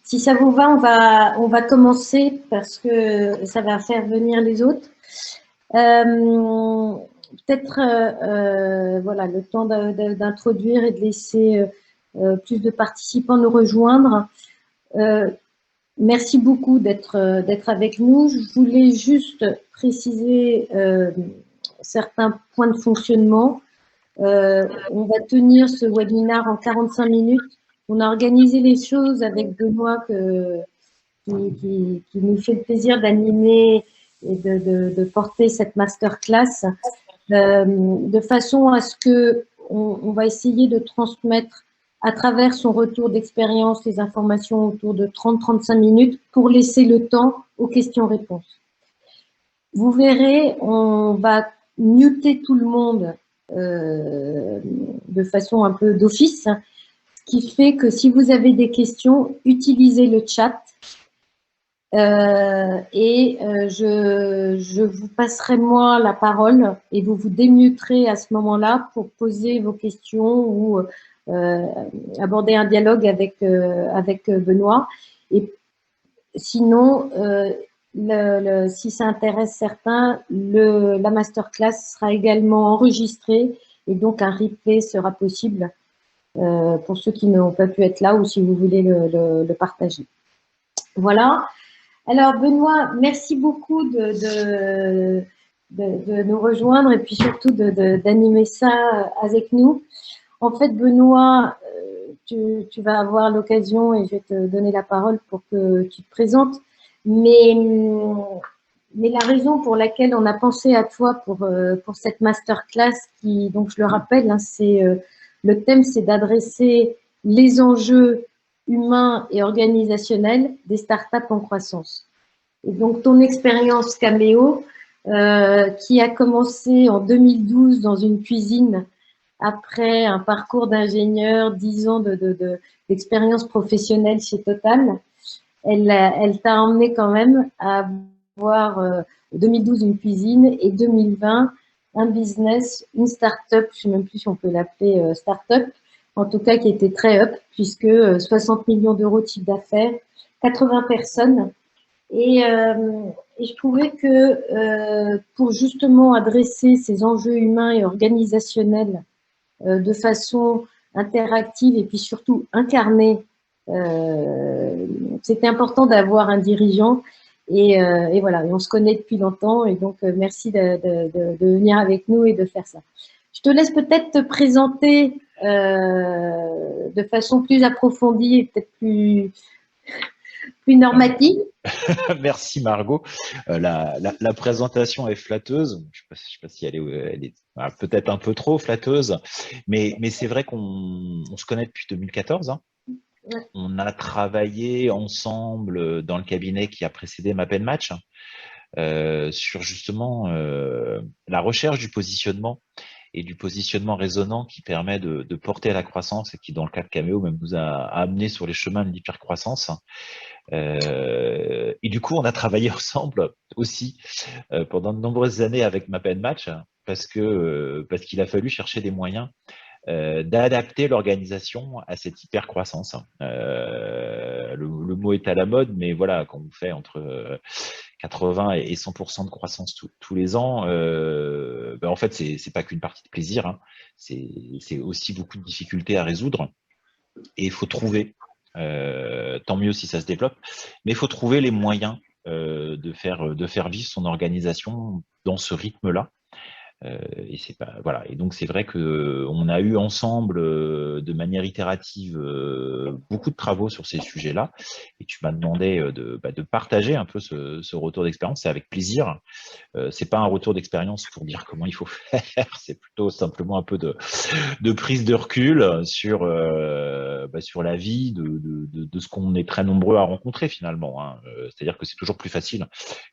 Si ça vous va, on va commencer parce que ça va faire venir les autres. Peut-être voilà, le temps d'introduire et de laisser plus de participants nous rejoindre. Merci beaucoup d'être avec nous. Je voulais juste préciser certains points de fonctionnement. On va tenir ce webinaire en 45 minutes. On a organisé les choses avec Benoît qui nous fait le plaisir d'animer et de porter cette masterclass de façon à ce que on va essayer de transmettre à travers son retour d'expérience les informations autour de 30-35 minutes pour laisser le temps aux questions-réponses. Vous verrez, on va muter tout le monde de façon un peu d'office, ce qui fait que si vous avez des questions, utilisez le chat je vous passerai moi la parole et vous vous démuterez à ce moment-là pour poser vos questions ou aborder un dialogue avec Benoît. Et sinon, si ça intéresse certains, la masterclass sera également enregistrée et donc un replay sera possible pour ceux qui n'ont pas pu être là ou si vous voulez le partager. Voilà. Alors Benoît, merci beaucoup de nous rejoindre et puis surtout d'animer ça avec nous. En fait, Benoît, tu vas avoir l'occasion et je vais te donner la parole pour que tu te présentes. Mais la raison pour laquelle on a pensé à toi pour cette masterclass, qui, donc je le rappelle, hein, le thème, c'est d'adresser les enjeux humains et organisationnels des startups en croissance. Et donc, ton expérience Caméo, qui a commencé en 2012 dans une cuisine, après un parcours d'ingénieur, 10 ans d'expérience professionnelle chez Total, elle t'a emmené quand même à avoir 2012 une cuisine et 2020 un business, une start-up, je ne sais même plus si on peut l'appeler start-up, en tout cas qui était très up, puisque 60 millions d'euros de chiffre d'affaires, 80 personnes. Et je trouvais que pour justement adresser ces enjeux humains et organisationnels de façon interactive et puis surtout incarnée, c'était important d'avoir un dirigeant. Et voilà, et on se connaît depuis longtemps et donc merci de venir avec nous et de faire ça. Je te laisse peut-être te présenter de façon plus approfondie et peut-être plus normative. Merci Margot. La présentation est flatteuse. Je ne sais pas si elle est peut-être un peu trop flatteuse, mais c'est vrai qu'on se connaît depuis 2014. Hein. Ouais. On a travaillé ensemble dans le cabinet qui a précédé MapNmatch sur justement la recherche du positionnement et du positionnement résonnant qui permet de porter à la croissance et qui, dans le cas de Caméo, même nous a amené sur les chemins de l'hypercroissance. Et du coup, on a travaillé ensemble aussi pendant de nombreuses années avec MapNmatch parce qu'il a fallu chercher des moyens d'adapter l'organisation à cette hypercroissance. Le mot est à la mode, mais voilà, quand on fait entre 80 et 100% de croissance tous les ans, en fait, c'est pas qu'une partie de plaisir, hein, c'est aussi beaucoup de difficultés à résoudre. Et il faut trouver, tant mieux si ça se développe, mais il faut trouver les moyens de faire vivre son organisation dans ce rythme-là. Et c'est pas voilà. Et donc c'est vrai que on a eu ensemble de manière itérative beaucoup de travaux sur ces sujets-là. Et tu m'as demandé de partager un peu ce retour d'expérience. C'est avec plaisir. C'est pas un retour d'expérience pour dire comment il faut faire. C'est plutôt simplement un peu de prise de recul sur la vie de ce qu'on est très nombreux à rencontrer finalement. Hein. C'est-à-dire que c'est toujours plus facile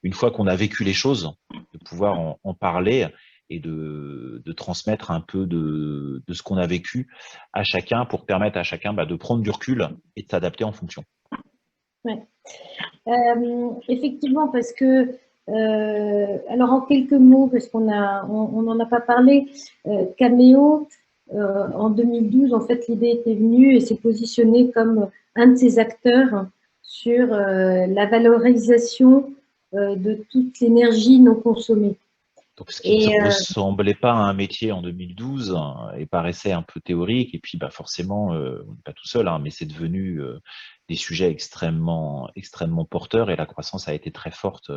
une fois qu'on a vécu les choses de pouvoir en parler et de transmettre un peu de ce qu'on a vécu à chacun pour permettre à chacun de prendre du recul et de s'adapter en fonction. Ouais. Effectivement, parce que, alors en quelques mots, parce qu'on n'en a pas parlé, Caméo, en 2012, en fait, l'idée était venue et s'est positionnée comme un de ces acteurs sur la valorisation de toute l'énergie non consommée. Donc, ce qui ne ressemblait pas à un métier en 2012 et paraissait un peu théorique, et puis bah, forcément, on n'est pas tout seul, hein, mais c'est devenu des sujets extrêmement porteurs, et la croissance a été très forte,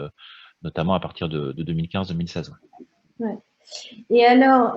notamment à partir de 2015-2016. Ouais. Et alors,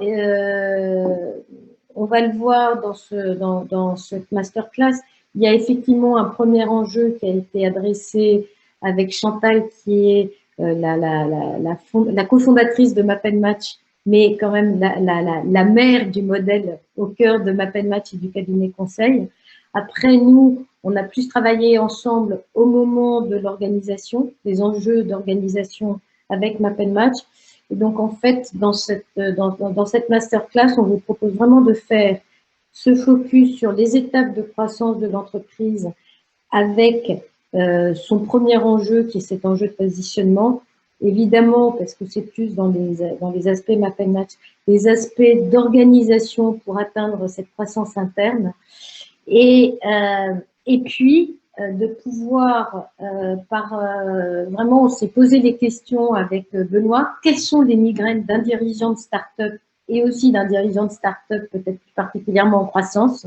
on va le voir dans cette masterclass, il y a effectivement un premier enjeu qui a été adressé avec Chantal, qui est la cofondatrice de Map Match, mais quand même la mère du modèle au cœur de Map Match et du cabinet conseil. Après, nous, on a plus travaillé ensemble au moment de l'organisation, des enjeux d'organisation avec Map Match. Et donc, en fait, dans cette masterclass, on vous propose vraiment de faire ce focus sur les étapes de croissance de l'entreprise avec son premier enjeu, qui est cet enjeu de positionnement. Évidemment, parce que c'est plus dans les aspects Map Match, les aspects d'organisation pour atteindre cette croissance interne. Et puis, de pouvoir, vraiment, on s'est posé des questions avec Benoît, quelles sont les migraines d'un dirigeant de start-up et aussi d'un dirigeant de start-up, peut-être plus particulièrement en croissance.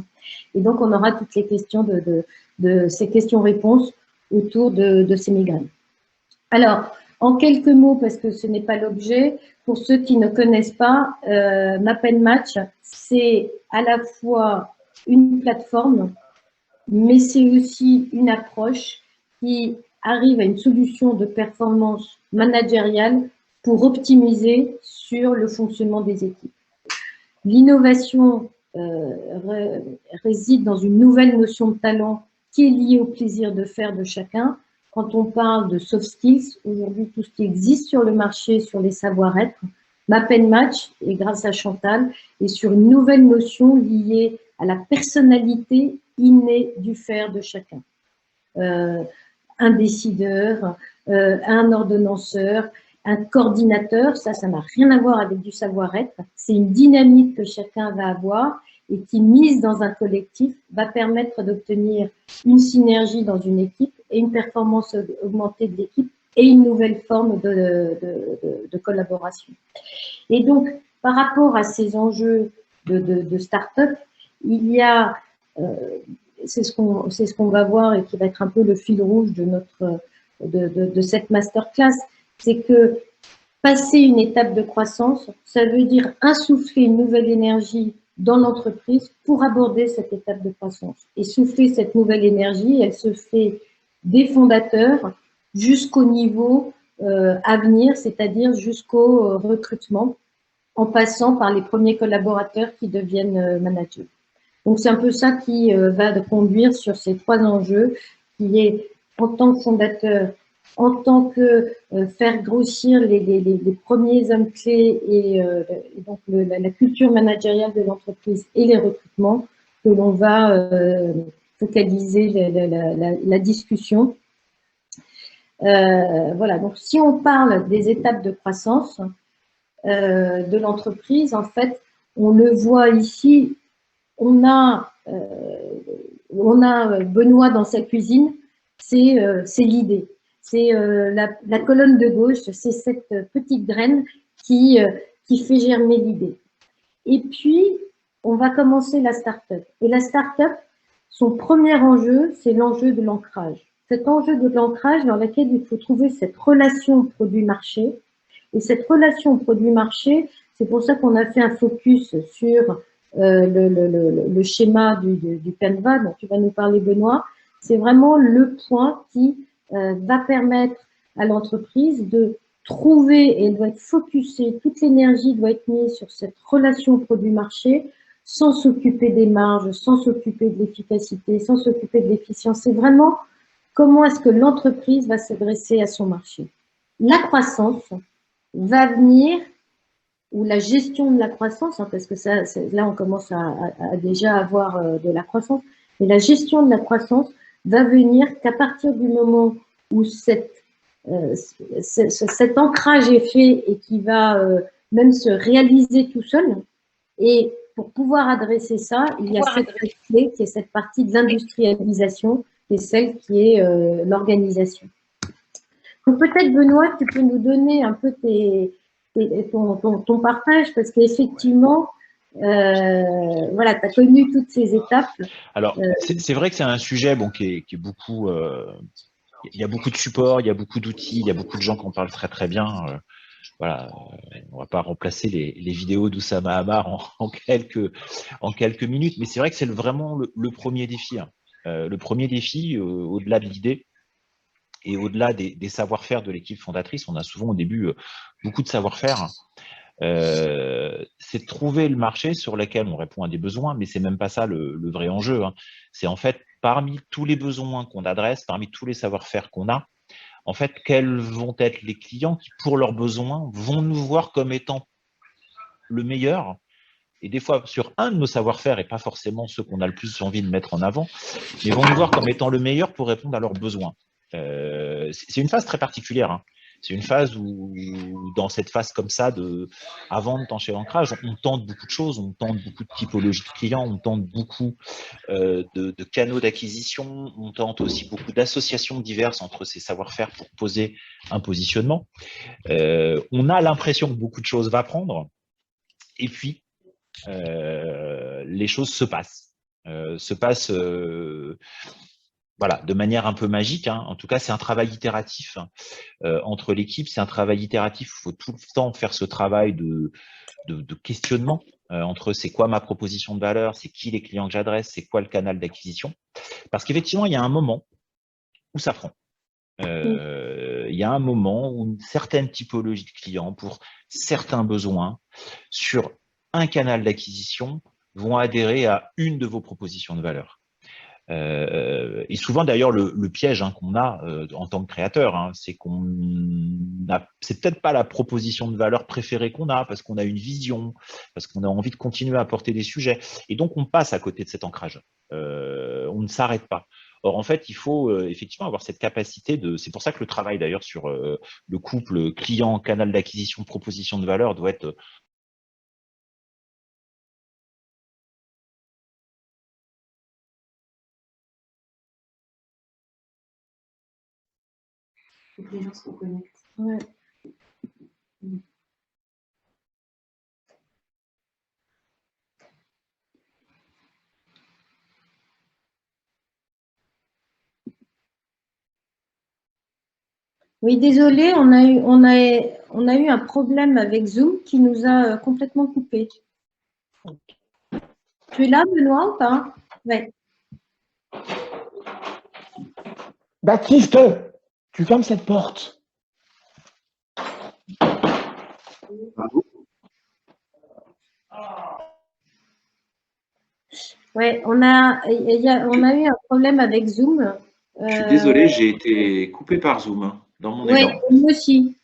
Et donc, on aura toutes les questions de ces questions-réponses autour de ces migraines. Alors, en quelques mots, parce que ce n'est pas l'objet, pour ceux qui ne connaissent pas, Map Match, c'est à la fois une plateforme, mais c'est aussi une approche qui arrive à une solution de performance managériale pour optimiser sur le fonctionnement des équipes. L'innovation réside dans une nouvelle notion de talent qui est liée au plaisir de faire de chacun. Quand on parle de soft skills, aujourd'hui, tout ce qui existe sur le marché, sur les savoir-être, Map Match, et grâce à Chantal, est sur une nouvelle notion liée à la personnalité innée du faire de chacun. Un décideur, un ordonnanceur, un coordinateur, ça n'a rien à voir avec du savoir-être. C'est une dynamique que chacun va avoir et qui, mise dans un collectif, va permettre d'obtenir une synergie dans une équipe et une performance augmentée de l'équipe et une nouvelle forme de collaboration. Et donc, par rapport à ces enjeux de start-up, il y a, c'est ce qu'on va voir et qui va être un peu le fil rouge de cette masterclass, c'est que passer une étape de croissance, ça veut dire insuffler une nouvelle énergie dans l'entreprise pour aborder cette étape de croissance. Et souffler cette nouvelle énergie, elle se fait des fondateurs jusqu'au niveau à venir, c'est-à-dire jusqu'au recrutement, en passant par les premiers collaborateurs qui deviennent managers. Donc, c'est un peu ça qui va conduire sur ces trois enjeux, qui est en tant que fondateur, en tant que faire grossir les premiers hommes clés et donc la culture managériale de l'entreprise et les recrutements, que l'on va focaliser la discussion. Voilà, donc si on parle des étapes de croissance de l'entreprise, en fait, on le voit ici, on a Benoît dans sa cuisine, c'est l'idée. C'est la colonne de gauche, c'est cette petite graine qui fait germer l'idée. Et puis, on va commencer la start-up. Et la start-up, son premier enjeu, c'est l'enjeu de l'ancrage. Cet enjeu de l'ancrage dans lequel il faut trouver cette relation produit-marché. Et cette relation produit-marché, c'est pour ça qu'on a fait un focus sur le schéma du Canva dont tu vas nous parler, Benoît. C'est vraiment le point qui va permettre à l'entreprise de trouver, et elle doit être focusée, toute l'énergie doit être mise sur cette relation produit-marché, sans s'occuper des marges, sans s'occuper de l'efficacité, sans s'occuper de l'efficience. C'est vraiment comment est-ce que l'entreprise va s'adresser à son marché. La croissance va venir, ou la gestion de la croissance, hein, parce que ça, là on commence à déjà avoir de la croissance, mais la gestion de la croissance va venir qu'à partir du moment où cet ancrage est fait et qui va même se réaliser tout seul. Et pour pouvoir adresser ça, il y a cette clé qui est cette partie de l'industrialisation est celle qui est l'organisation. Donc peut-être, Benoît, tu peux nous donner un peu ton partage, parce qu'effectivement, voilà, tu as connu toutes ces étapes. Alors, c'est vrai que c'est un sujet qui est beaucoup… il y a beaucoup de supports, il y a beaucoup d'outils, il y a beaucoup de gens qui en parlent très très bien. Voilà, on va pas remplacer les vidéos d'Oussama Hamar en quelques minutes, mais c'est vrai que c'est vraiment le premier défi. Hein. Le premier défi, au-delà de l'idée et au-delà des savoir-faire de l'équipe fondatrice, on a souvent au début beaucoup de savoir-faire. C'est de trouver le marché sur lequel on répond à des besoins, mais c'est même pas ça le vrai enjeu. Hein. C'est en fait, parmi tous les besoins qu'on adresse, parmi tous les savoir-faire qu'on a, en fait, quels vont être les clients qui, pour leurs besoins, vont nous voir comme étant le meilleur, et des fois sur un de nos savoir-faire, et pas forcément ceux qu'on a le plus envie de mettre en avant, mais vont nous voir comme étant le meilleur pour répondre à leurs besoins. C'est une phase très particulière. Hein. C'est une phase où, dans cette phase comme ça, avant de tancher l'ancrage, on tente beaucoup de choses, on tente beaucoup de typologies de clients, on tente beaucoup de canaux d'acquisition, on tente aussi beaucoup d'associations diverses entre ces savoir-faire pour poser un positionnement. On a l'impression que beaucoup de choses vont prendre, et puis les choses se passent. Voilà, de manière un peu magique. Hein. En tout cas, c'est un travail itératif entre l'équipe. C'est un travail itératif. Il faut tout le temps faire ce travail de questionnement entre c'est quoi ma proposition de valeur, c'est qui les clients que j'adresse, c'est quoi le canal d'acquisition. Parce qu'effectivement, il y a un moment où ça prend. Il y a un moment où une certaine typologie de clients, pour certains besoins, sur un canal d'acquisition, vont adhérer à une de vos propositions de valeur. Et souvent d'ailleurs le piège qu'on a en tant que créateur, hein, c'est c'est peut-être pas la proposition de valeur préférée qu'on a, parce qu'on a une vision, parce qu'on a envie de continuer à apporter des sujets, et donc on passe à côté de cet ancrage. On ne s'arrête pas. Or en fait il faut effectivement avoir cette capacité c'est pour ça que le travail d'ailleurs sur le couple client, canal d'acquisition, proposition de valeur doit être faut que les gens se reconnectent. Ouais. Oui, désolé, on a eu un problème avec Zoom qui nous a complètement coupé. Tu es là, Benoît, ou pas? Ouais. Baptiste, tu fermes cette porte. Ouais, on a eu un problème avec Zoom. Je suis désolé, j'ai été coupé par Zoom dans mon élan. Oui, moi aussi.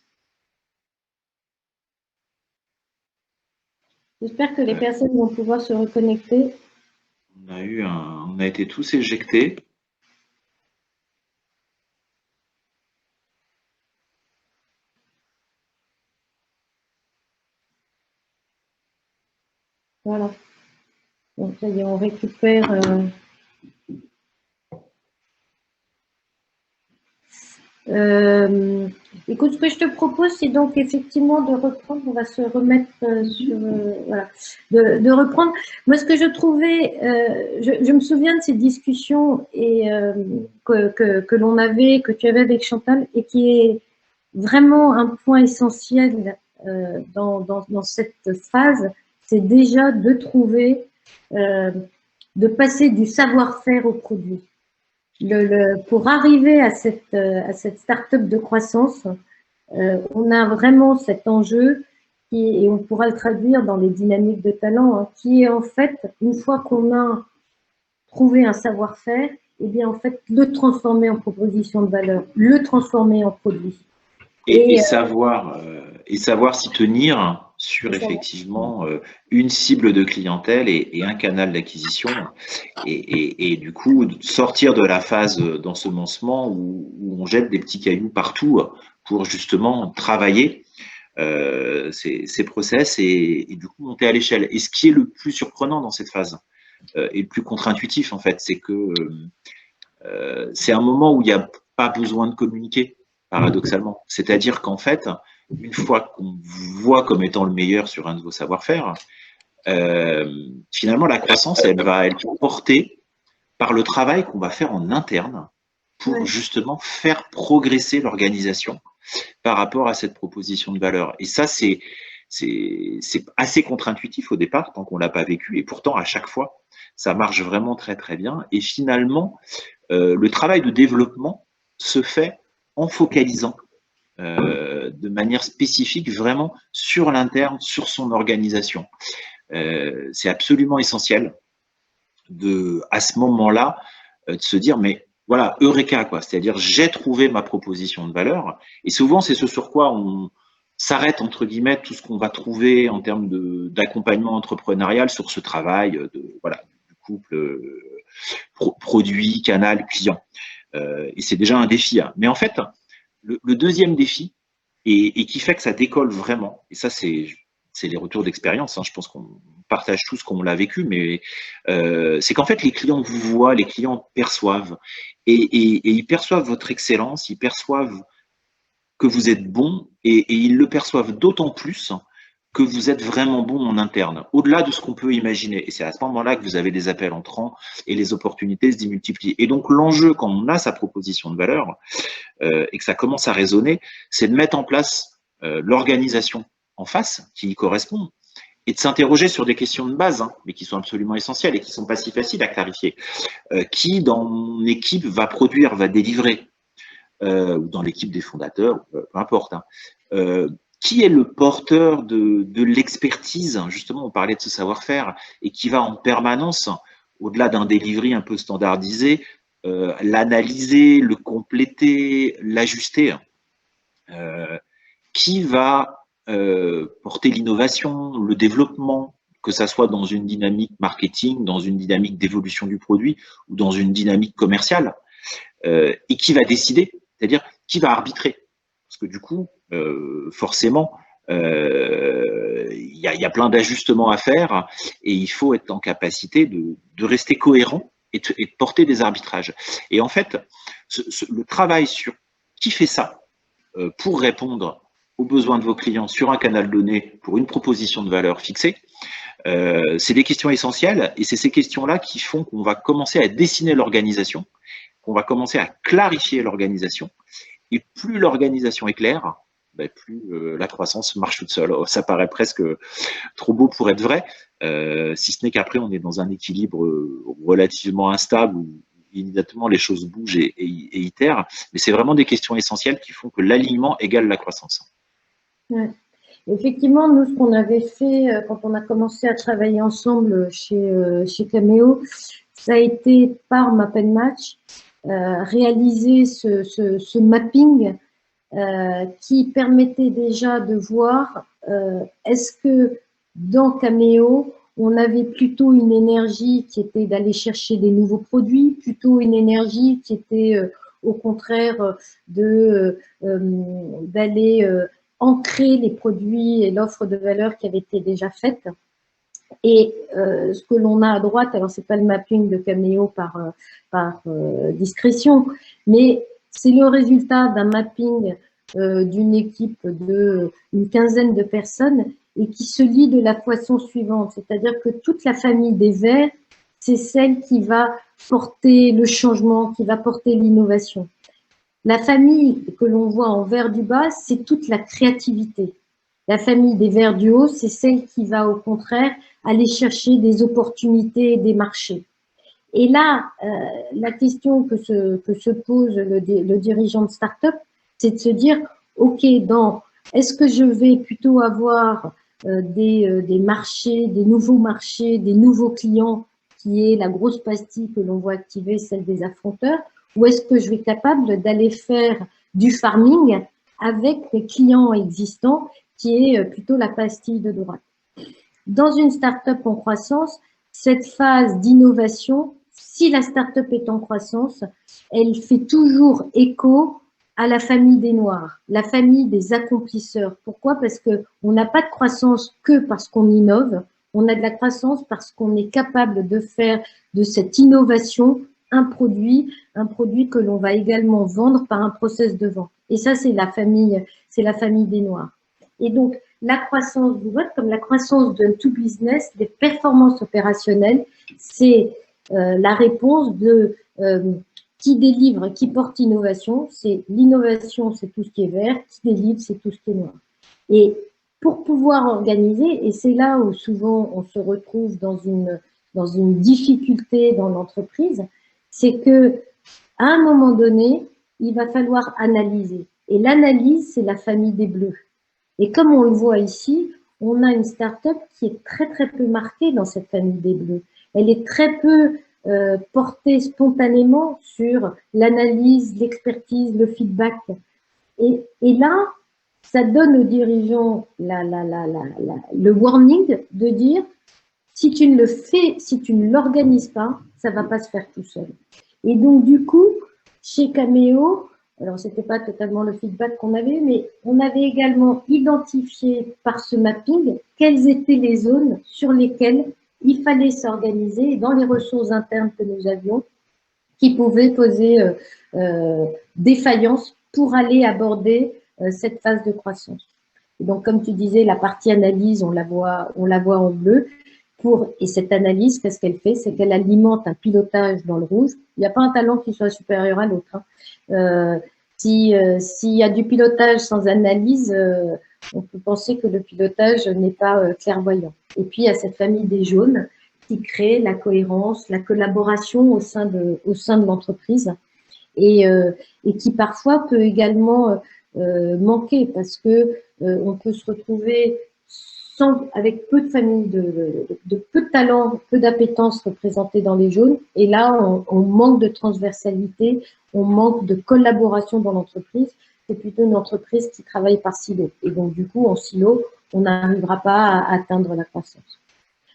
J'espère que les personnes vont pouvoir se reconnecter. On a été tous éjectés. Voilà. Donc, ça y est, on récupère. Écoute, ce que je te propose, c'est donc effectivement de reprendre. On va se remettre sur. Voilà. De reprendre. Moi, ce que je trouvais. Je me souviens de ces discussions que l'on avait, que tu avais avec Chantal, et qui est vraiment un point essentiel dans cette phase, c'est déjà de trouver, de passer du savoir-faire au produit. Pour arriver à cette start-up de croissance, on a vraiment cet enjeu et on pourra le traduire dans les dynamiques de talent, hein, qui est en fait, une fois qu'on a trouvé un savoir-faire, eh bien en fait le transformer en proposition de valeur, le transformer en produit. Et savoir s'y tenir sur effectivement une cible de clientèle et un canal d'acquisition, et du coup sortir de la phase d'ensemencement où on jette des petits cailloux partout pour justement travailler ces process et du coup monter à l'échelle. Et ce qui est le plus surprenant dans cette phase et le plus contre-intuitif en fait, c'est que c'est un moment où il n'y a pas besoin de communiquer, paradoxalement. C'est-à-dire qu'en fait, une fois qu'on vous voit comme étant le meilleur sur un de vos savoir-faire, finalement, la croissance, elle va être portée par le travail qu'on va faire en interne pour justement faire progresser l'organisation par rapport à cette proposition de valeur. Et ça, c'est assez contre-intuitif au départ, tant qu'on ne l'a pas vécu. Et pourtant, à chaque fois, ça marche vraiment très, très bien. Et finalement, le travail de développement se fait en focalisant de manière spécifique vraiment sur l'interne, sur son organisation. C'est absolument essentiel à ce moment-là, de se dire, mais voilà, Eureka, quoi. C'est-à-dire, j'ai trouvé ma proposition de valeur. Et souvent, c'est ce sur quoi on s'arrête, entre guillemets, tout ce qu'on va trouver en termes d'accompagnement entrepreneurial sur ce travail du couple produit, canal, client. Et c'est déjà un défi. Hein. Mais en fait, le deuxième défi, et qui fait que ça décolle vraiment, et ça, c'est les retours d'expérience, hein, je pense qu'on partage tous qu'on l'a vécu, mais c'est qu'en fait, les clients vous voient, les clients perçoivent, et ils perçoivent votre excellence, ils perçoivent que vous êtes bon, et ils le perçoivent d'autant plus que vous êtes vraiment bon en interne, au-delà de ce qu'on peut imaginer. Et c'est à ce moment-là que vous avez des appels entrants et les opportunités se démultiplient. Et donc, l'enjeu, quand on a sa proposition de valeur et que ça commence à résonner, c'est de mettre en place l'organisation en face qui y correspond et de s'interroger sur des questions de base, hein, mais qui sont absolument essentielles et qui ne sont pas si faciles à clarifier. Qui, dans mon équipe, va produire, va délivrer, ou dans l'équipe des fondateurs, peu importe, hein, qui est le porteur de l'expertise, justement, on parlait de ce savoir-faire, et qui va en permanence, au-delà d'un delivery un peu standardisé, l'analyser, le compléter, l'ajuster. Qui va porter l'innovation, le développement, que ça soit dans une dynamique marketing, dans une dynamique d'évolution du produit ou dans une dynamique commerciale, et qui va décider, c'est-à-dire qui va arbitrer. Parce que du coup, forcément, il y a plein d'ajustements à faire et il faut être en capacité de rester cohérent et de porter des arbitrages. Et en fait, le travail sur qui fait ça pour répondre aux besoins de vos clients sur un canal donné pour une proposition de valeur fixée, c'est des questions essentielles et c'est ces questions-là qui font qu'on va commencer à dessiner l'organisation, qu'on va commencer à clarifier l'organisation. Et plus l'organisation est claire, plus la croissance marche toute seule. Ça paraît presque trop beau pour être vrai, si ce n'est qu'après, on est dans un équilibre relativement instable où immédiatement les choses bougent et itèrent. Mais c'est vraiment des questions essentielles qui font que l'alignement égale la croissance. Ouais. Effectivement, nous, ce qu'on avait fait quand on a commencé à travailler ensemble chez Cameo, ça a été par Map & Match, réaliser ce mapping qui permettait déjà de voir est-ce que dans Cameo, on avait plutôt une énergie qui était d'aller chercher des nouveaux produits, plutôt une énergie qui était au contraire d'aller ancrer les produits et l'offre de valeur qui avait été déjà faite. Et ce que l'on a à droite, alors c'est pas le mapping de Cameo par discrétion, mais c'est le résultat d'un mapping d'une équipe d'une quinzaine de personnes et qui se lit de la façon suivante, c'est-à-dire que toute la famille des verts, c'est celle qui va porter le changement, qui va porter l'innovation. La famille que l'on voit en vert du bas, c'est toute la créativité. La famille des verts du haut, c'est celle qui va au contraire aller chercher des opportunités et des marchés. Et là, la question que se pose le dirigeant de start-up, c'est de se dire, OK, est-ce que je vais plutôt avoir des marchés, des nouveaux marchés, des nouveaux clients, qui est la grosse pastille que l'on voit activer, celle des affronteurs, ou est-ce que je vais être capable d'aller faire du farming avec les clients existants, qui est plutôt la pastille de droite. Dans une start-up en croissance, cette phase d'innovation, si la start-up est en croissance, elle fait toujours écho à la famille des Noirs, la famille des accomplisseurs. Pourquoi? Parce qu'on n'a pas de croissance que parce qu'on innove, on a de la croissance parce qu'on est capable de faire de cette innovation un produit que l'on va également vendre par un process de vente. Et ça, c'est la famille des Noirs. Et donc, la croissance du web, comme la croissance de tout business, des performances opérationnelles, c'est la réponse de qui délivre, qui porte innovation. C'est l'innovation, c'est tout ce qui est vert, qui délivre, c'est tout ce qui est noir. Et pour pouvoir organiser, et c'est là où souvent on se retrouve dans une difficulté dans l'entreprise, c'est que à un moment donné, il va falloir analyser. Et l'analyse, c'est la famille des bleus. Et comme on le voit ici, on a une start-up qui est très très peu marquée dans cette famille des bleus. Elle est très peu portée spontanément sur l'analyse, l'expertise, le feedback. Et là, ça donne aux dirigeants le warning de dire si tu ne le fais, si tu ne l'organises pas, ça ne va pas se faire tout seul. Et donc, du coup, chez Cameo, alors ce n'était pas totalement le feedback qu'on avait eu, mais on avait également identifié par ce mapping quelles étaient les zones sur lesquelles il fallait s'organiser dans les ressources internes que nous avions qui pouvaient poser défaillance pour aller aborder cette phase de croissance. Et donc, comme tu disais, la partie analyse, on la voit en bleu. Et cette analyse, qu'est-ce qu'elle fait? C'est qu'elle alimente un pilotage dans le rouge. Il n'y a pas un talent qui soit supérieur à l'autre. S'il y a du pilotage sans analyse, on peut penser que le pilotage n'est pas clairvoyant. Et puis, il y a cette famille des jaunes qui crée la cohérence, la collaboration au sein de l'entreprise et qui parfois peut également manquer parce que on peut se retrouver avec peu de familles, de peu de talents, peu d'appétence représentées dans les jaunes. Et là, on manque de transversalité, on manque de collaboration dans l'entreprise. C'est plutôt une entreprise qui travaille par silo. Et donc, du coup, en silo, on n'arrivera pas à atteindre la croissance.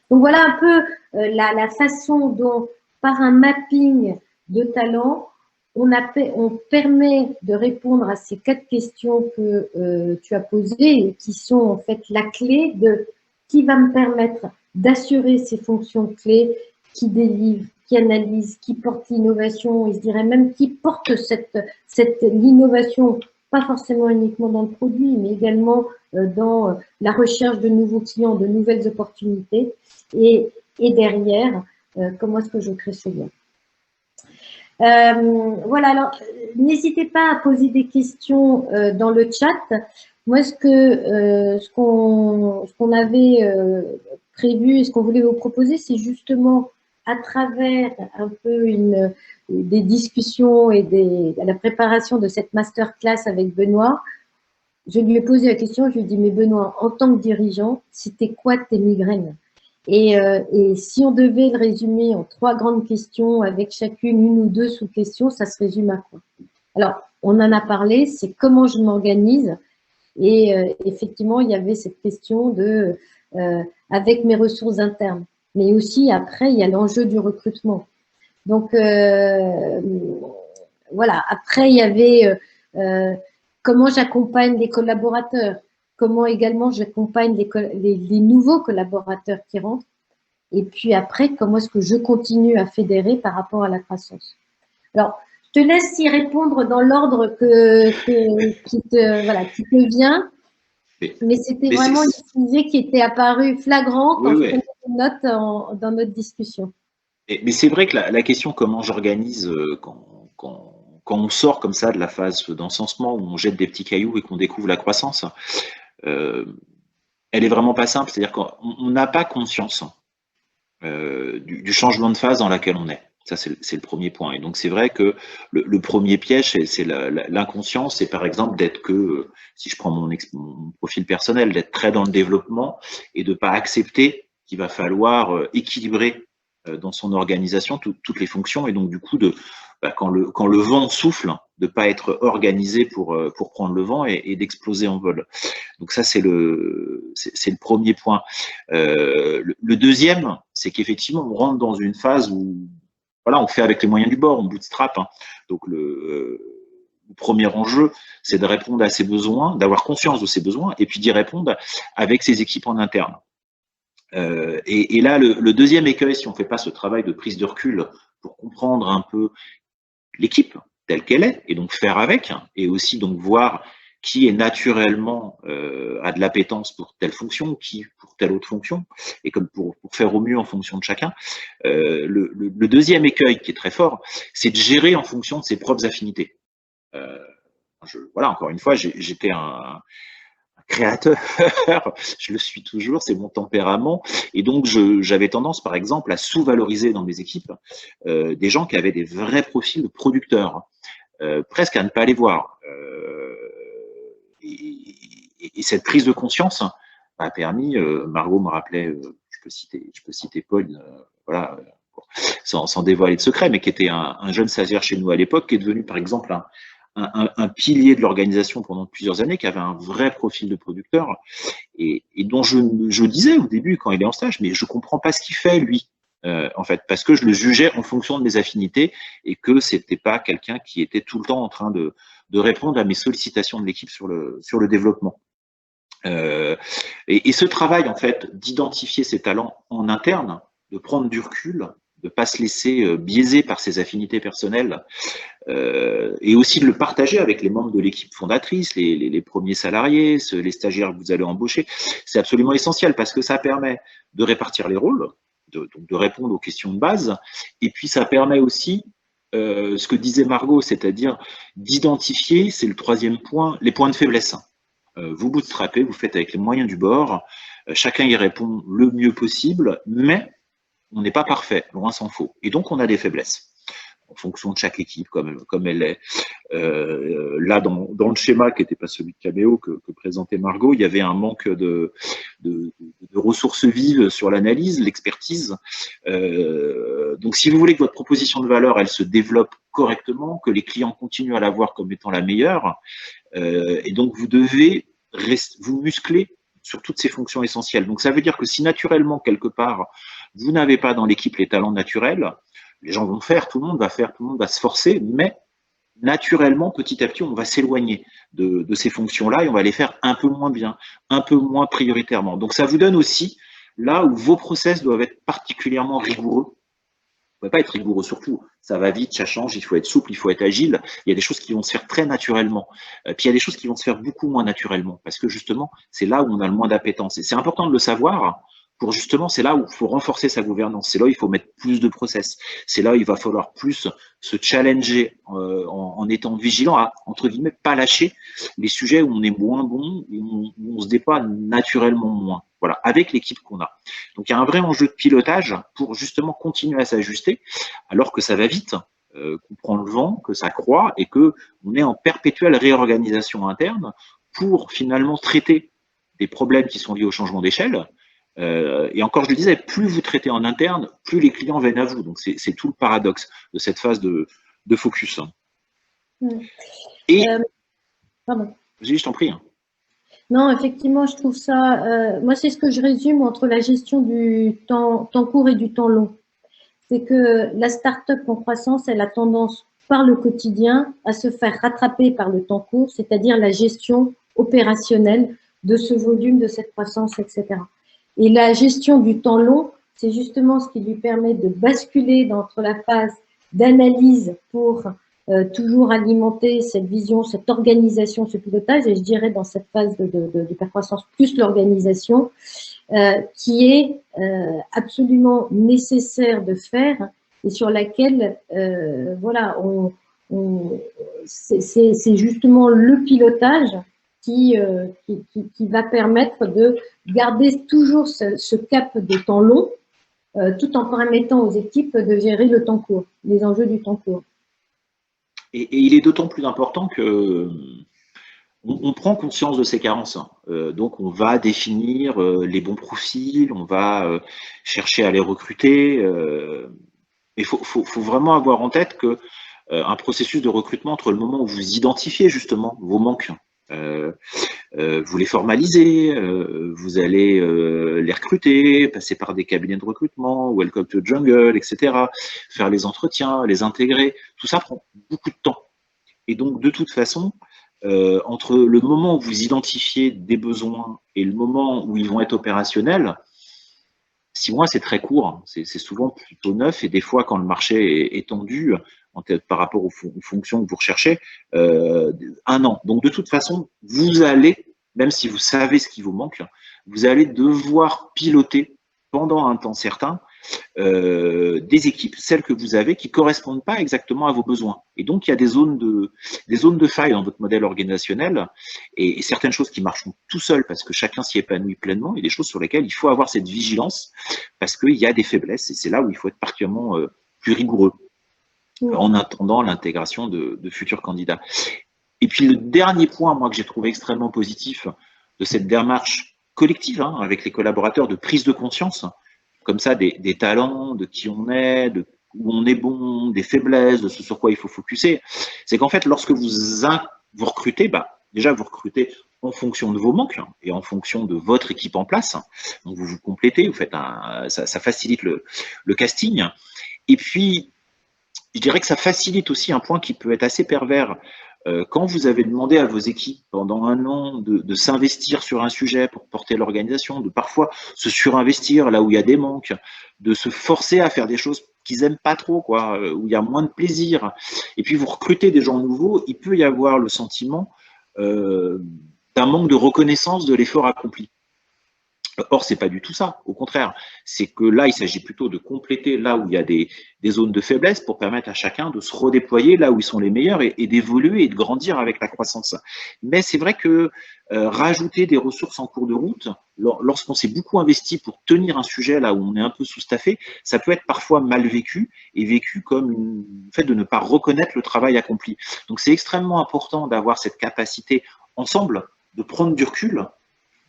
Donc, voilà un peu la façon dont, par un mapping de talents, on permet de répondre à ces 4 questions que tu as posées et qui sont en fait la clé de qui va me permettre d'assurer ces fonctions clés, qui délivre, qui analyse, qui porte l'innovation et je dirais même qui porte l'innovation, pas forcément uniquement dans le produit, mais également dans la recherche de nouveaux clients, de nouvelles opportunités et derrière, comment est-ce que je crée ce lien. Voilà, alors n'hésitez pas à poser des questions dans le chat. Moi, ce qu'on avait prévu et ce qu'on voulait vous proposer, c'est justement à travers un peu des discussions et à la préparation de cette masterclass avec Benoît, je lui ai posé la question, je lui ai dit, mais Benoît, en tant que dirigeant, c'était quoi tes migraines ? Et si on devait le résumer en 3 grandes questions avec chacune 1 ou 2 sous-questions, ça se résume à quoi? Alors, on en a parlé, c'est comment je m'organise. Et effectivement, il y avait cette question de avec mes ressources internes. Mais aussi, après, il y a l'enjeu du recrutement. Donc, voilà. Après, il y avait comment j'accompagne les collaborateurs. Comment également j'accompagne les nouveaux collaborateurs qui rentrent. Et puis après, comment est-ce que je continue à fédérer par rapport à la croissance. Alors, je te laisse y répondre dans l'ordre qui te vient. Mais c'était vraiment une idée qui était apparue flagrante quand je prenais des notes dans notre discussion. Mais c'est vrai que la question comment j'organise quand on sort comme ça de la phase d'encensement où on jette des petits cailloux et qu'on découvre la croissance, elle est vraiment pas simple, c'est-à-dire qu'on n'a pas conscience du changement de phase dans laquelle on est. Ça, c'est le premier point. Et donc, c'est vrai que le premier piège, c'est l'inconscience. C'est par exemple d'être si je prends mon profil personnel, d'être très dans le développement et de pas accepter qu'il va falloir équilibrer dans son organisation toutes les fonctions. Et donc, du coup, quand le vent souffle, de pas être organisé pour prendre le vent et d'exploser en vol. Donc ça, c'est le premier point. Le deuxième, c'est qu'effectivement, on rentre dans une phase où voilà, on fait avec les moyens du bord, on bootstrap. Donc le premier enjeu, c'est de répondre à ses besoins, d'avoir conscience de ses besoins et puis d'y répondre avec ses équipes en interne. Et là, le deuxième écueil, si on ne fait pas ce travail de prise de recul pour comprendre un peu l'équipe telle qu'elle est, et donc faire avec, et aussi donc voir qui est naturellement a de l'appétence pour telle fonction, qui pour telle autre fonction, et comme pour faire au mieux en fonction de chacun. Le deuxième écueil qui est très fort, c'est de gérer en fonction de ses propres affinités. Voilà, encore une fois, j'étais un créateur, je le suis toujours, c'est mon tempérament, et donc j'avais tendance, par exemple, à sous-valoriser dans mes équipes des gens qui avaient des vrais profils de producteurs, presque à ne pas les voir. Et cette prise de conscience m'a permis, Margot me rappelait, je peux citer Paul, voilà, sans dévoiler de secret, mais qui était un jeune stagiaire chez nous à l'époque, qui est devenu par exemple un pilier de l'organisation pendant plusieurs années, qui avait un vrai profil de producteur, et dont je disais au début quand il est en stage, mais je comprends pas ce qu'il fait lui, en fait, parce que je le jugeais en fonction de mes affinités, et que c'était pas quelqu'un qui était tout le temps en train de répondre à mes sollicitations de l'équipe sur le développement. Et ce travail, en fait, d'identifier ses talents en interne, de prendre du recul, de pas se laisser biaiser par ses affinités personnelles, et aussi de le partager avec les membres de l'équipe fondatrice, les premiers salariés, les stagiaires que vous allez embaucher, c'est absolument essentiel parce que ça permet de répartir les rôles, de répondre aux questions de base, et puis ça permet aussi ce que disait Margot, c'est-à-dire d'identifier, c'est le troisième point, les points de faiblesse. Vous bootstrappez, vous faites avec les moyens du bord, chacun y répond le mieux possible, mais on n'est pas parfait, loin s'en faut. Et donc, on a des faiblesses en fonction de chaque équipe, comme elle est. Là, dans le schéma qui n'était pas celui de Caméo que présentait Margot, il y avait un manque de ressources vives sur l'analyse, l'expertise. Donc, si vous voulez que votre proposition de valeur, elle se développe correctement, que les clients continuent à la voir comme étant la meilleure, et donc vous devez vous muscler sur toutes ces fonctions essentielles. Donc, ça veut dire que si naturellement, quelque part, vous n'avez pas dans l'équipe les talents naturels, les gens vont faire, tout le monde va faire, tout le monde va se forcer, mais naturellement, petit à petit, on va s'éloigner de ces fonctions-là et on va les faire un peu moins bien, un peu moins prioritairement. Donc, ça vous donne aussi là où vos process doivent être particulièrement rigoureux. Vous ne pouvez pas être rigoureux sur tout. Ça va vite, ça change, il faut être souple, il faut être agile. Il y a des choses qui vont se faire très naturellement. Puis il y a des choses qui vont se faire beaucoup moins naturellement parce que justement, c'est là où on a le moins d'appétence. Et c'est important de le savoir pour justement, c'est là où il faut renforcer sa gouvernance. C'est là où il faut mettre plus de process. C'est là où il va falloir plus se challenger en étant vigilant à, entre guillemets, pas lâcher les sujets où on est moins bon, où on se déploie naturellement moins. Voilà, avec l'équipe qu'on a. Donc, il y a un vrai enjeu de pilotage pour justement continuer à s'ajuster, alors que ça va vite, qu'on prend le vent, que ça croît et que on est en perpétuelle réorganisation interne pour finalement traiter des problèmes qui sont liés au changement d'échelle. Et encore, je le disais, plus vous traitez en interne, plus les clients viennent à vous. Donc, c'est tout le paradoxe de cette phase de focus. Et, pardon. Je t'en prie. Non, effectivement, je trouve ça, moi c'est ce que je résume entre la gestion du temps court et du temps long. C'est que la start-up en croissance, elle a tendance par le quotidien à se faire rattraper par le temps court, c'est-à-dire la gestion opérationnelle de ce volume, de cette croissance, etc. Et la gestion du temps long, c'est justement ce qui lui permet de basculer entre la phase d'analyse pour toujours alimenter cette vision, cette organisation, ce pilotage, et je dirais dans cette phase d'hypercroissance plus l'organisation, qui est absolument nécessaire de faire et sur laquelle, voilà, c'est justement le pilotage qui va permettre de garder toujours ce cap de temps long, tout en permettant aux équipes de gérer le temps court, les enjeux du temps court. Et il est d'autant plus important que on prend conscience de ces carences. Donc, on va définir les bons profils, on va chercher à les recruter. Mais il faut vraiment avoir en tête que un processus de recrutement, entre le moment où vous identifiez justement vos manques, vous les formalisez, vous allez les recruter, passer par des cabinets de recrutement, Welcome to the Jungle, etc., faire les entretiens, les intégrer, tout ça prend beaucoup de temps. Et donc, de toute façon, entre le moment où vous identifiez des besoins et le moment où ils vont être opérationnels, 6 mois, c'est très court, c'est souvent plutôt neuf, et des fois, quand le marché est tendu, par rapport aux fonctions que vous recherchez, 1 an. Donc, de toute façon, vous allez, même si vous savez ce qui vous manque, vous allez devoir piloter pendant un temps certain des équipes, celles que vous avez, qui ne correspondent pas exactement à vos besoins. Et donc, il y a des zones de faille dans votre modèle organisationnel, et certaines choses qui marcheront tout seul parce que chacun s'y épanouit pleinement, et des choses sur lesquelles il faut avoir cette vigilance parce qu'il y a des faiblesses, et c'est là où il faut être particulièrement plus rigoureux en attendant l'intégration de futurs candidats. Et puis, le dernier point, moi, que j'ai trouvé extrêmement positif de cette démarche collective avec les collaborateurs, de prise de conscience, comme ça, des talents, de qui on est, de où on est bon, des faiblesses, de ce sur quoi il faut focuser, c'est qu'en fait, lorsque vous recrutez, déjà, vous recrutez en fonction de vos manques et en fonction de votre équipe en place. Donc, vous vous complétez, vous faites ça facilite le casting. Et puis, je dirais que ça facilite aussi un point qui peut être assez pervers. Quand vous avez demandé à vos équipes pendant 1 an de s'investir sur un sujet pour porter l'organisation, de parfois se surinvestir là où il y a des manques, de se forcer à faire des choses qu'ils n'aiment pas trop, où il y a moins de plaisir, et puis vous recrutez des gens nouveaux, il peut y avoir le sentiment d'un manque de reconnaissance de l'effort accompli. Or, c'est pas du tout ça. Au contraire, c'est que là, il s'agit plutôt de compléter là où il y a des zones de faiblesse pour permettre à chacun de se redéployer là où ils sont les meilleurs et d'évoluer et de grandir avec la croissance. Mais c'est vrai que rajouter des ressources en cours de route, lorsqu'on s'est beaucoup investi pour tenir un sujet là où on est un peu sous-staffé, ça peut être parfois mal vécu et vécu comme le fait de ne pas reconnaître le travail accompli. Donc, c'est extrêmement important d'avoir cette capacité ensemble de prendre du recul,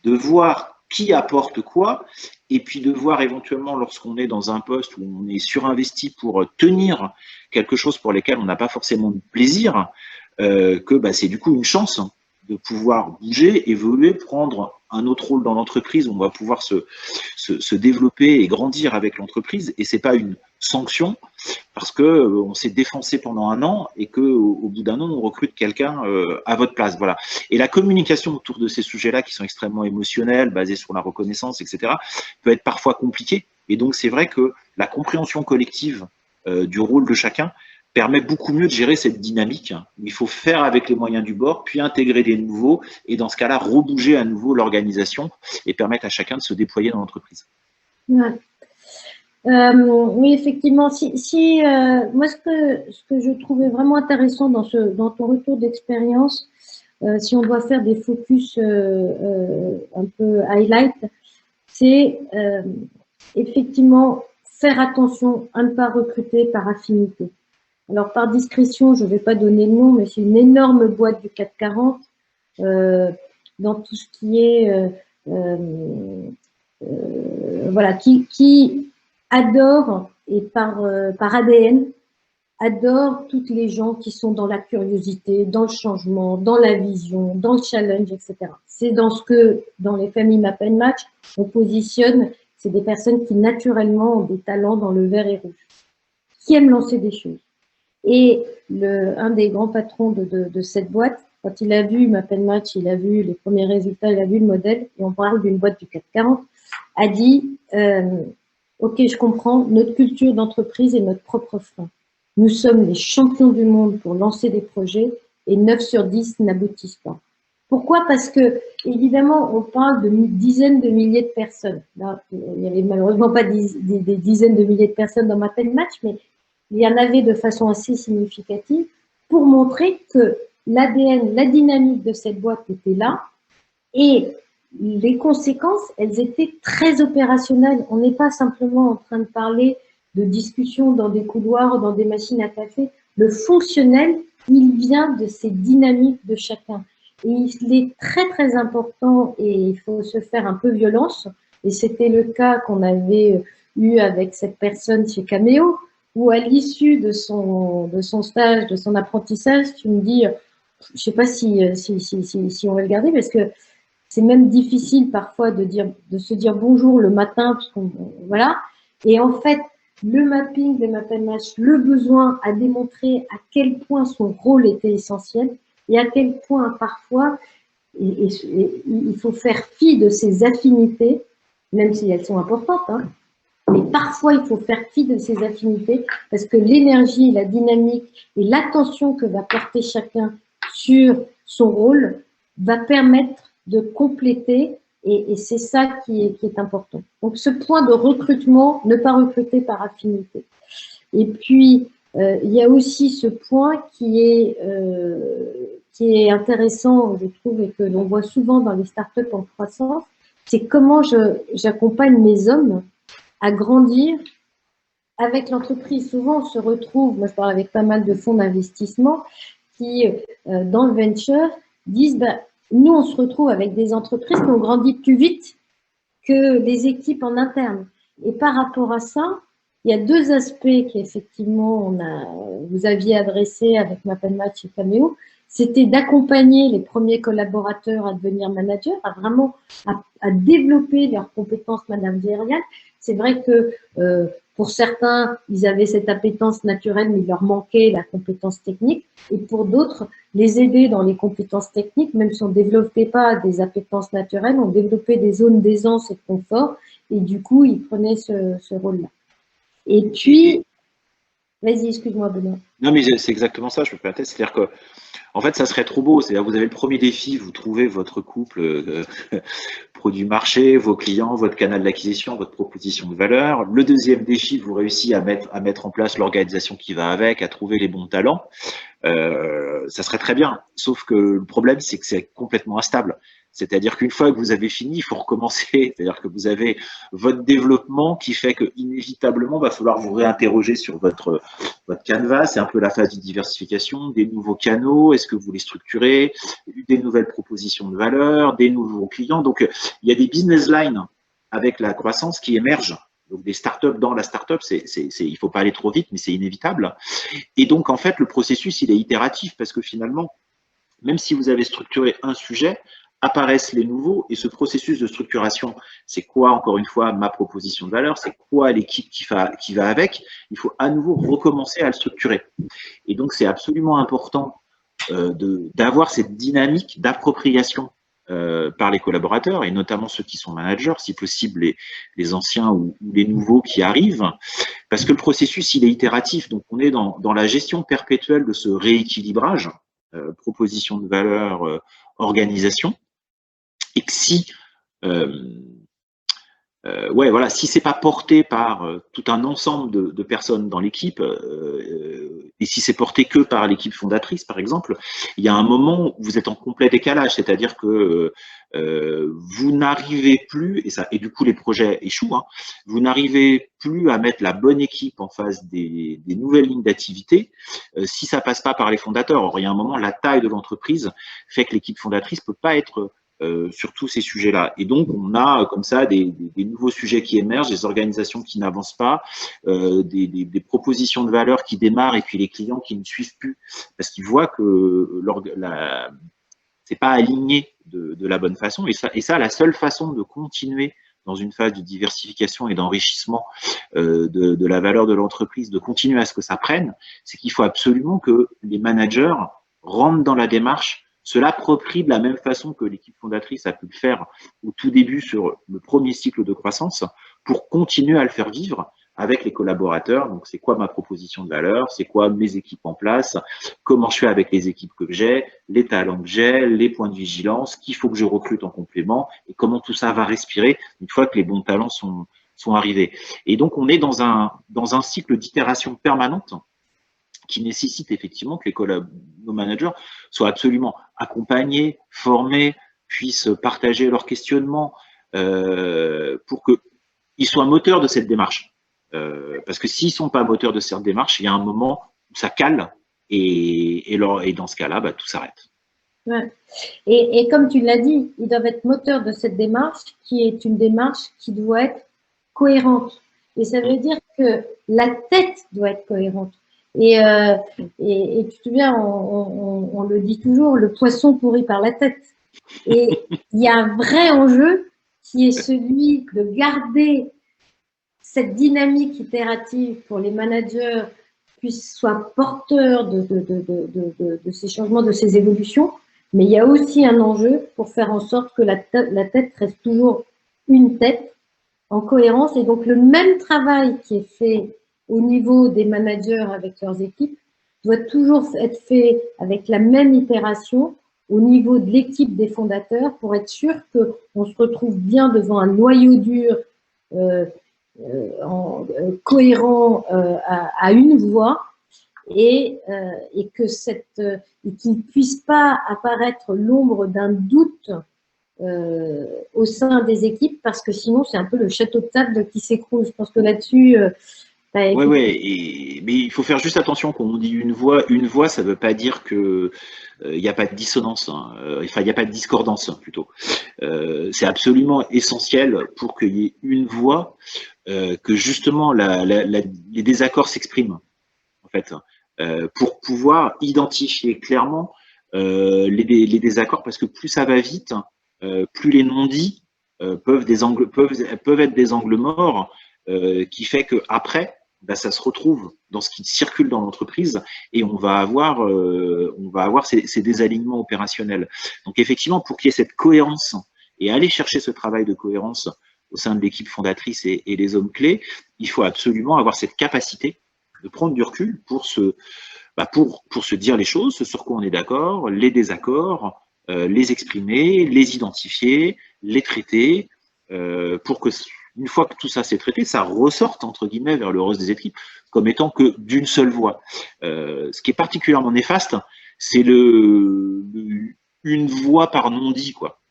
de voir qui apporte quoi, et puis de voir éventuellement lorsqu'on est dans un poste où on est surinvesti pour tenir quelque chose pour lequel on n'a pas forcément de plaisir, que c'est du coup une chance de pouvoir bouger, évoluer, prendre un autre rôle dans l'entreprise où on va pouvoir se développer et grandir avec l'entreprise, et c'est pas une sanction parce que on s'est défoncé pendant 1 an et que au bout d'1 an on recrute quelqu'un à votre place. Voilà. Et la communication autour de ces sujets-là qui sont extrêmement émotionnels, basés sur la reconnaissance, etc., peut être parfois compliquée. Et donc c'est vrai que la compréhension collective du rôle de chacun permet beaucoup mieux de gérer cette dynamique où il faut faire avec les moyens du bord, puis intégrer des nouveaux, et dans ce cas-là, rebouger à nouveau l'organisation et permettre à chacun de se déployer dans l'entreprise. Ouais. Oui, effectivement. Moi, ce que je trouvais vraiment intéressant dans ton retour d'expérience, si on doit faire des focus un peu highlight, c'est effectivement faire attention à ne pas recruter par affinité. Alors, par discrétion, je ne vais pas donner le nom, mais c'est une énorme boîte du CAC 40 dans tout ce qui est voilà, qui adore, et par ADN, adore toutes les gens qui sont dans la curiosité, dans le changement, dans la vision, dans le challenge, etc. C'est dans ce que, dans les familles Map & Match, on positionne, c'est des personnes qui naturellement ont des talents dans le vert et rouge, qui aiment lancer des choses. Et un des grands patrons de cette boîte, quand il a vu Map & Match, il a vu les premiers résultats, il a vu le modèle, et on parle d'une boîte du CAC 40, a dit ok, je comprends, notre culture d'entreprise est notre propre frein. Nous sommes les champions du monde pour lancer des projets et 9 sur 10 n'aboutissent pas. Pourquoi? Parce que, évidemment, on parle de dizaines de milliers de personnes. Là, il n'y avait malheureusement pas des dizaines de milliers de personnes dans Map & Match, mais il y en avait de façon assez significative pour montrer que l'ADN, la dynamique de cette boîte était là et les conséquences, elles étaient très opérationnelles. On n'est pas simplement en train de parler de discussions dans des couloirs, dans des machines à café. Le fonctionnel, il vient de ces dynamiques de chacun. Et il est très, très important, et il faut se faire un peu violence, et c'était le cas qu'on avait eu avec cette personne chez Cameo, où à l'issue de son stage, de son apprentissage, tu me dis, je ne sais pas si on va le garder, parce que c'est même difficile parfois de se dire bonjour le matin, parce qu'on, voilà. Et en fait, le mapping de Map & Match, le besoin a démontré à quel point son rôle était essentiel et à quel point parfois il faut faire fi de ses affinités, même si elles sont importantes, hein, Mais parfois, il faut faire fi de ses affinités parce que l'énergie, la dynamique et l'attention que va porter chacun sur son rôle va permettre de compléter et c'est ça qui est important. Donc, ce point de recrutement, ne pas recruter par affinité. Et puis, il y a aussi ce point qui est intéressant, je trouve, et que l'on voit souvent dans les startups en croissance, c'est comment j'accompagne mes hommes à grandir avec l'entreprise. Souvent, on se retrouve, moi je parle avec pas mal de fonds d'investissement qui, dans le venture, disent nous, on se retrouve avec des entreprises qui ont grandi plus vite que les équipes en interne. Et par rapport à ça, il y a deux aspects qu'effectivement vous aviez adressés avec MapNmatch et Cameo. C'était d'accompagner les premiers collaborateurs à devenir managers, à vraiment à développer leurs compétences managériales. C'est vrai que pour certains, ils avaient cette appétence naturelle, mais il leur manquait la compétence technique. Et pour d'autres, les aider dans les compétences techniques, même si on ne développait pas des appétences naturelles, on développait des zones d'aisance et de confort. Et du coup, ils prenaient ce rôle-là. Et puis, vas-y, excuse-moi, Benoît. Non, mais c'est exactement ça, je peux permettre. C'est-à-dire que, en fait, ça serait trop beau. C'est-à-dire que vous avez le premier défi, vous trouvez votre couple, produit marché, vos clients, votre canal d'acquisition, votre proposition de valeur. Le deuxième défi, vous réussissez à mettre en place l'organisation qui va avec, à trouver les bons talents. Ça serait très bien. Sauf que le problème, c'est que c'est complètement instable. C'est-à-dire qu'une fois que vous avez fini, il faut recommencer. C'est-à-dire que vous avez votre développement qui fait que inévitablement, il va falloir vous réinterroger sur votre canevas. C'est un peu la phase de diversification, des nouveaux canaux. Est-ce que vous les structurez? Des nouvelles propositions de valeur, des nouveaux clients. Donc, il y a des business lines avec la croissance qui émergent. Donc, des startups dans la startup, il faut pas aller trop vite, mais c'est inévitable. Et donc, en fait, le processus, il est itératif parce que finalement, même si vous avez structuré un sujet, apparaissent les nouveaux et ce processus de structuration, c'est quoi encore une fois ma proposition de valeur, c'est quoi l'équipe qui va avec, il faut à nouveau recommencer à le structurer. Et donc c'est absolument important d'avoir cette dynamique d'appropriation par les collaborateurs et notamment ceux qui sont managers, si possible les anciens ou les nouveaux qui arrivent, parce que le processus il est itératif, donc on est dans la gestion perpétuelle de ce rééquilibrage, proposition de valeur, organisation. Et que si, voilà, si c'est pas porté par tout un ensemble de personnes dans l'équipe, et si c'est porté que par l'équipe fondatrice, par exemple, il y a un moment où vous êtes en complet décalage, c'est-à-dire que vous n'arrivez plus, et du coup les projets échouent, hein, vous n'arrivez plus à mettre la bonne équipe en face des nouvelles lignes d'activité si ça passe pas par les fondateurs. Or, il y a un moment, la taille de l'entreprise fait que l'équipe fondatrice peut pas être sur tous ces sujets-là. Et donc, on a comme ça des nouveaux sujets qui émergent, des organisations qui n'avancent pas, des propositions de valeur qui démarrent et puis les clients qui ne suivent plus parce qu'ils voient que c'est pas aligné de la bonne façon. Et ça, la seule façon de continuer dans une phase de diversification et d'enrichissement de la valeur de l'entreprise, de continuer à ce que ça prenne, c'est qu'il faut absolument que les managers rentrent dans la démarche, se l'approprient de la même façon que l'équipe fondatrice a pu le faire au tout début sur le premier cycle de croissance pour continuer à le faire vivre avec les collaborateurs. Donc, c'est quoi ma proposition de valeur? C'est quoi mes équipes en place? Comment je fais avec les équipes que j'ai? Les talents que j'ai? Les points de vigilance? Qu'il faut que je recrute en complément? Et comment tout ça va respirer une fois que les bons talents sont arrivés? Et donc, on est dans un cycle d'itération permanente qui nécessite effectivement que nos managers soient absolument accompagnés, formés, puissent partager leurs questionnements pour qu'ils soient moteurs de cette démarche. Parce que s'ils ne sont pas moteurs de cette démarche, il y a un moment où ça cale et dans ce cas-là, tout s'arrête. Ouais. Et comme tu l'as dit, ils doivent être moteurs de cette démarche qui est une démarche qui doit être cohérente. Et ça veut dire que la tête doit être cohérente. Et tu te souviens, on le dit toujours, le poisson pourrit par la tête. Et il y a un vrai enjeu qui est celui de garder cette dynamique itérative pour les managers soient porteurs de ces changements, de ces évolutions. Mais il y a aussi un enjeu pour faire en sorte que la tête reste toujours une tête en cohérence. Et donc, le même travail qui est fait au niveau des managers avec leurs équipes doit toujours être fait avec la même itération au niveau de l'équipe des fondateurs pour être sûr qu'on se retrouve bien devant un noyau dur cohérent à une voix et que qu'il ne puisse pas apparaître l'ombre d'un doute au sein des équipes, parce que sinon c'est un peu le château de table qui s'écroule. Je pense que là-dessus, Oui, mais il faut faire juste attention quand on dit une voix, ça ne veut pas dire que il n'y a pas de dissonance, hein. Enfin, il n'y a pas de discordance plutôt. C'est absolument essentiel pour qu'il y ait une voix, que justement les désaccords s'expriment, en fait, pour pouvoir identifier clairement les désaccords, parce que plus ça va vite, plus les non-dits peuvent être des angles morts, qui fait que après, ça se retrouve dans ce qui circule dans l'entreprise et on va avoir ces désalignements opérationnels. Donc effectivement, pour qu'il y ait cette cohérence et aller chercher ce travail de cohérence au sein de l'équipe fondatrice et les hommes clés, il faut absolument avoir cette capacité de prendre du recul pour se dire les choses, ce sur quoi on est d'accord, les désaccords, les exprimer, les identifier, les traiter, pour que une fois que tout ça s'est traité, ça ressorte, entre guillemets, vers le reste des équipes, comme étant que d'une seule voix. Ce qui est particulièrement néfaste, c'est une voix par non-dit, quoi.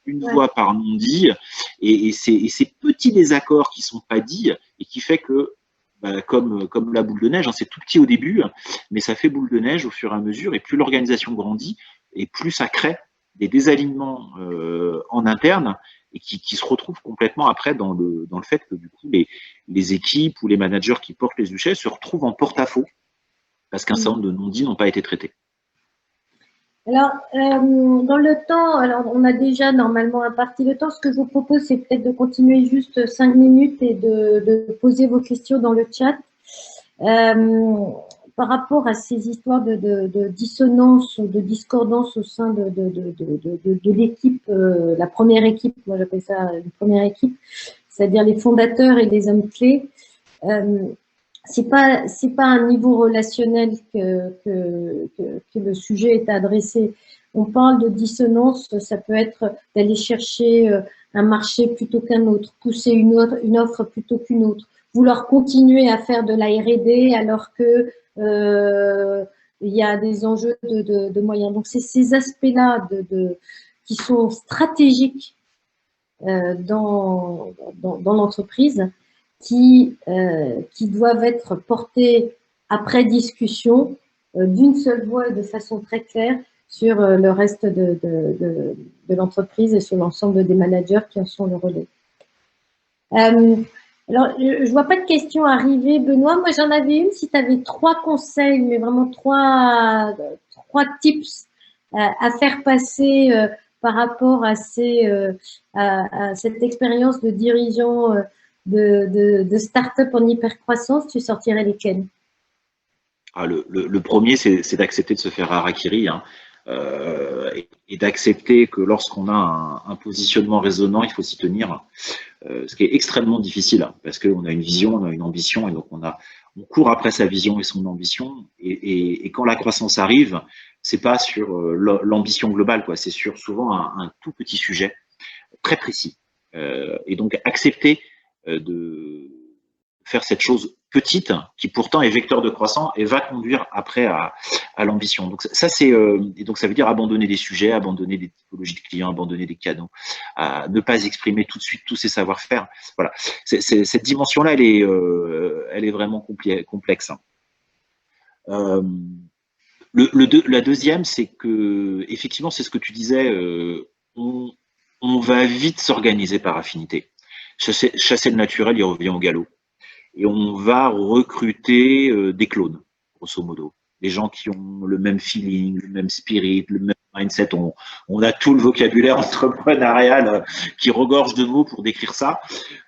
Une voix par non-dit, et ces petits désaccords qui sont pas dits, et qui fait que, comme la boule de neige, hein, c'est tout petit au début, mais ça fait boule de neige au fur et à mesure, et plus l'organisation grandit, et plus ça crée des désalignements en interne, et qui se retrouvent complètement après dans le fait que du coup les équipes ou les managers qui portent les sujets se retrouvent en porte-à-faux parce qu'un certain nombre de non-dits n'ont pas été traités. Alors, dans le temps, alors on a déjà normalement imparti le temps. Ce que je vous propose, c'est peut-être de continuer juste 5 minutes et de poser vos questions dans le chat. Par rapport à ces histoires de dissonance ou de discordance au sein de l'équipe, la première équipe, moi j'appelle ça la première équipe, c'est-à-dire les fondateurs et les hommes clés, c'est pas un niveau relationnel que le sujet est adressé. On parle de dissonance, ça peut être d'aller chercher un marché plutôt qu'un autre, pousser une offre plutôt qu'une autre, vouloir continuer à faire de la R&D alors que il y a des enjeux de moyens. Donc, c'est ces aspects-là qui sont stratégiques dans l'entreprise qui doivent être portés après discussion d'une seule voix et de façon très claire sur le reste de l'entreprise et sur l'ensemble des managers qui en sont le relais. Alors, je ne vois pas de questions arriver, Benoît. Moi, j'en avais une. Si tu avais 3 conseils, mais vraiment 3 tips à faire passer par rapport à cette expérience de dirigeant de start-up en hypercroissance, tu sortirais lesquels? Le premier, c'est d'accepter de se faire harakiri, hein, et d'accepter que lorsqu'on a un positionnement résonnant, il faut s'y tenir. Ce qui est extrêmement difficile, hein, parce qu'on a une vision, on a une ambition, et donc on court après sa vision et son ambition, et quand la croissance arrive, c'est pas sur l'ambition globale, quoi, c'est sur souvent un tout petit sujet très précis. Et donc accepter de faire cette chose petite qui pourtant est vecteur de croissance et va conduire après à l'ambition. Donc ça c'est et donc ça veut dire abandonner des sujets, abandonner des typologies de clients, abandonner des canaux, ne pas exprimer tout de suite tous ces savoir-faire. Voilà, cette dimension-là, elle est vraiment complexe. La deuxième, c'est que effectivement, c'est ce que tu disais, on va vite s'organiser par affinité. Chasser le naturel, il revient au galop. Et on va recruter des clones, grosso modo. Des gens qui ont le même feeling, le même spirit, le même mindset. On a tout le vocabulaire entrepreneurial qui regorge de mots pour décrire ça.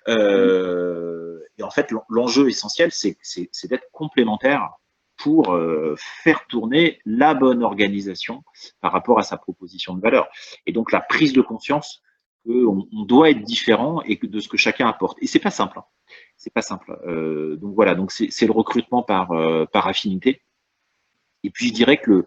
Et en fait, l'enjeu essentiel, c'est d'être complémentaire pour faire tourner la bonne organisation par rapport à sa proposition de valeur. Et donc, la prise de conscience qu'on doit être différent et de ce que chacun apporte. Et c'est pas simple. Hein. C'est pas simple. Donc voilà, donc c'est le recrutement par affinité. Et puis je dirais que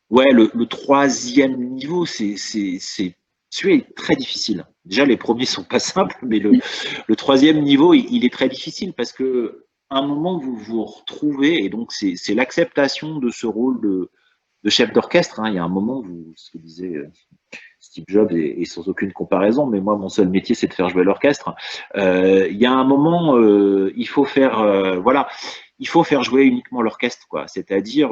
le troisième niveau, celui-là est très difficile. Déjà, les premiers sont pas simples, mais le troisième niveau, il est très difficile parce que à un moment, vous vous retrouvez, et donc c'est l'acceptation de ce rôle de chef d'orchestre. Hein. Il y a un moment, ce que disait Steve Jobs est sans aucune comparaison, mais moi, mon seul métier, c'est de faire jouer l'orchestre. Il y a un moment, il faut faire, il faut faire jouer uniquement l'orchestre, quoi. C'est-à-dire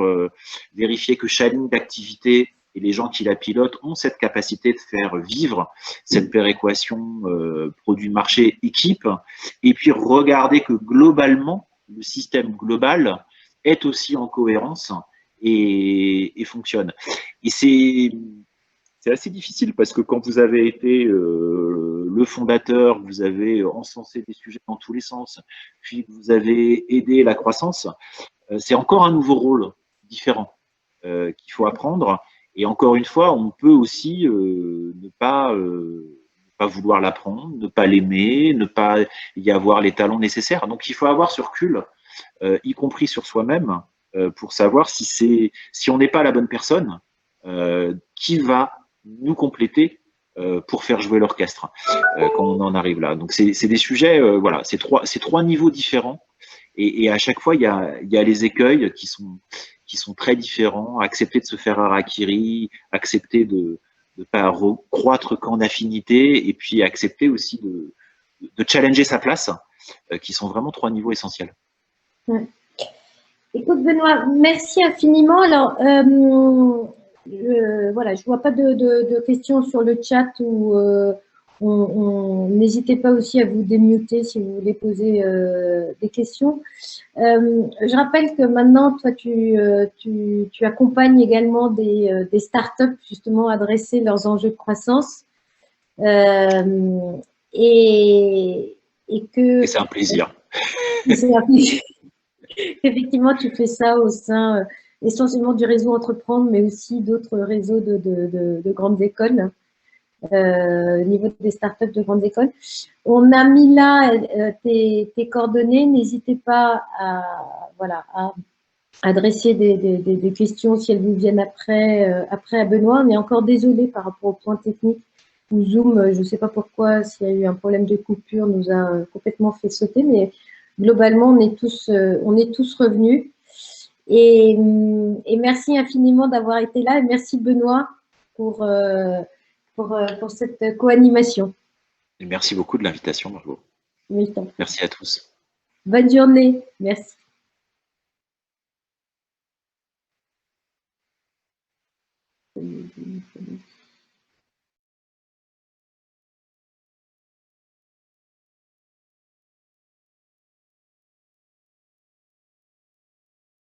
vérifier que chaque ligne d'activité et les gens qui la pilotent ont cette capacité de faire vivre cette péréquation produit-marché-équipe, et puis regarder que globalement, le système global est aussi en cohérence et fonctionne. Et c'est assez difficile parce que quand vous avez été le fondateur, vous avez encensé des sujets dans tous les sens, puis vous avez aidé la croissance, c'est encore un nouveau rôle différent qu'il faut apprendre. Et encore une fois, on peut aussi ne pas vouloir l'apprendre, ne pas l'aimer, ne pas y avoir les talents nécessaires. Donc il faut avoir ce recul, y compris sur soi-même, pour savoir si on n'est pas la bonne personne, qui va nous compléter pour faire jouer l'orchestre quand on en arrive là. Donc c'est des sujets, voilà, c'est trois niveaux différents, et à chaque fois il y a les écueils qui sont très différents. Accepter de se faire harakiri, accepter de ne pas croître qu'en affinité, et puis accepter aussi de challenger sa place, qui sont vraiment trois niveaux essentiels. Ouais. Écoute Benoît, merci infiniment. Alors, voilà, je vois pas de questions sur le chat, ou n'hésitez pas aussi à vous démuter si vous voulez poser des questions. Je rappelle que maintenant, toi, tu accompagnes également des startups justement à adresser leurs enjeux de croissance, et que… Et c'est un plaisir. C'est un plaisir. Effectivement, tu fais ça au sein essentiellement du réseau Entreprendre, mais aussi d'autres réseaux de grandes écoles, au niveau des startups de grandes écoles. On a mis là tes coordonnées. N'hésitez pas à adresser des questions si elles vous viennent après à Benoît. On est encore désolé par rapport au point technique où Zoom, je ne sais pas pourquoi, s'il y a eu un problème de coupure, nous a complètement fait sauter, mais globalement, on est tous revenus. Et merci infiniment d'avoir été là. Et merci Benoît pour cette co-animation. Merci beaucoup de l'invitation, Margot. Merci à tous. Bonne journée. Merci.